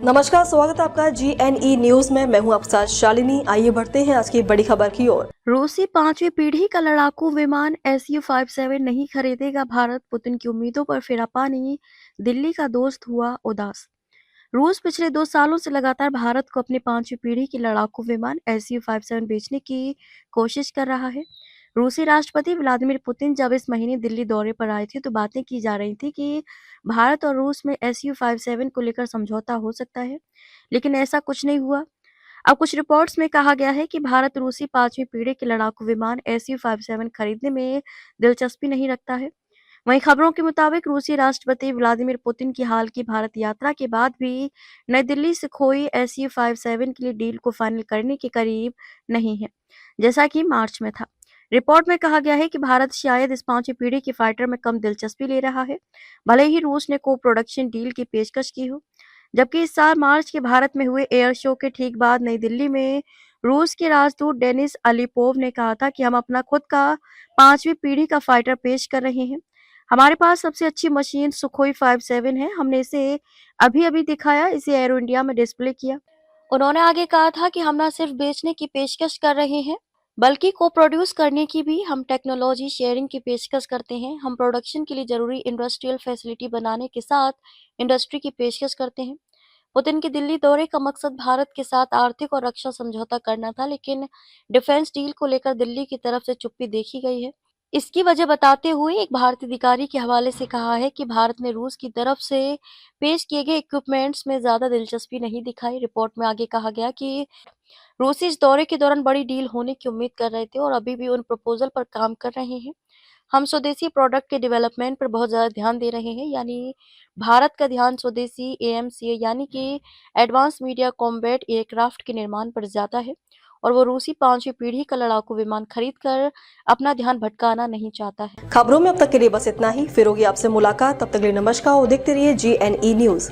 नमस्कार, स्वागत है आपका GNE न्यूज में। मैं हूं आपके साथ शालिनी। आइए बढ़ते हैं आज की बड़ी खबर की ओर। रूसी 5वीं पीढ़ी का लड़ाकू विमान Su-57 नहीं खरीदेगा भारत, पुतिन की उम्मीदों पर फिरा पानी, दिल्ली का दोस्त हुआ उदास। रूस पिछले 2 सालों से लगातार भारत को अपनी 5वीं पीढ़ी की लड़ाकू विमान Su-57 बेचने की कोशिश कर रहा है। रूसी राष्ट्रपति व्लादिमीर पुतिन जब इस महीने दिल्ली दौरे पर आए थे तो बातें की जा रही थी कि भारत और रूस में Su-57 को लेकर समझौता हो सकता है, लेकिन ऐसा कुछ नहीं हुआ। अब कुछ रिपोर्ट्स में कहा गया है कि भारत रूसी 5वीं पीढ़ी के लड़ाकू विमान Su-57 खरीदने में दिलचस्पी नहीं रखता है। वहीं खबरों के मुताबिक रूसी राष्ट्रपति व्लादिमीर पुतिन की हाल की भारत यात्रा के बाद भी नई दिल्ली से खोई Su-57 के लिए डील को फाइनल करने के करीब नहीं है, जैसा कि मार्च में था। रिपोर्ट में कहा गया है कि भारत शायद इस 5वीं पीढ़ी के फाइटर में कम दिलचस्पी ले रहा है, भले ही रूस ने को प्रोडक्शन डील की पेशकश की हो। जबकि इस साल मार्च के भारत में हुए एयर शो के ठीक बाद नई दिल्ली में रूस के राजदूत डेनिस अलीपोव ने कहा था कि हम अपना खुद का 5वीं पीढ़ी का फाइटर पेश कर रहे हैं। हमारे पास सबसे अच्छी मशीन सुखोई 57 है। हमने इसे अभी-अभी दिखाया, इसे एरो इंडिया में डिस्प्ले किया। उन्होंने आगे कहा था कि हम न सिर्फ बेचने की पेशकश कर रहे हैं, बल्कि को प्रोड्यूस करने की भी। हम टेक्नोलॉजी शेयरिंग की पेशकश करते हैं। हम प्रोडक्शन के लिए जरूरी इंडस्ट्रियल फैसिलिटी बनाने के साथ इंडस्ट्री की पेशकश करते हैं। पुतिन के दिल्ली दौरे का मकसद भारत के साथ आर्थिक और रक्षा समझौता करना था, लेकिन डिफेंस डील को लेकर दिल्ली की तरफ से चुप्पी देखी गई है। इसकी वजह बताते हुए एक भारतीय अधिकारी के हवाले से कहा है कि भारत ने रूस की तरफ से पेश किए गए इक्विपमेंट्स में ज्यादा दिलचस्पी नहीं दिखाई। रिपोर्ट में आगे कहा गया कि रूसी इस दौरे के दौरान बड़ी डील होने की उम्मीद कर रहे थे और अभी भी उन प्रपोजल पर काम कर रहे हैं। हम स्वदेशी प्रोडक्ट के डेवलपमेंट पर बहुत ज़्यादा ध्यान दे रहे हैं, यानी भारत का ध्यान स्वदेशी AMCA यानी कि एडवांस मीडिया कॉम्बैट एयरक्राफ्ट के निर्माण पर ज़्यादा है और वो रूसी 5वीं पीढ़ी का लड़ाकू विमान खरीदकर अपना ध्यान भटकाना नहीं चाहता है। खबरों में अब तक के लिए बस इतना ही। फिर होगी आपसे मुलाकात, तब तक के लिए नमस्कार और देखते रहिए GNE न्यूज।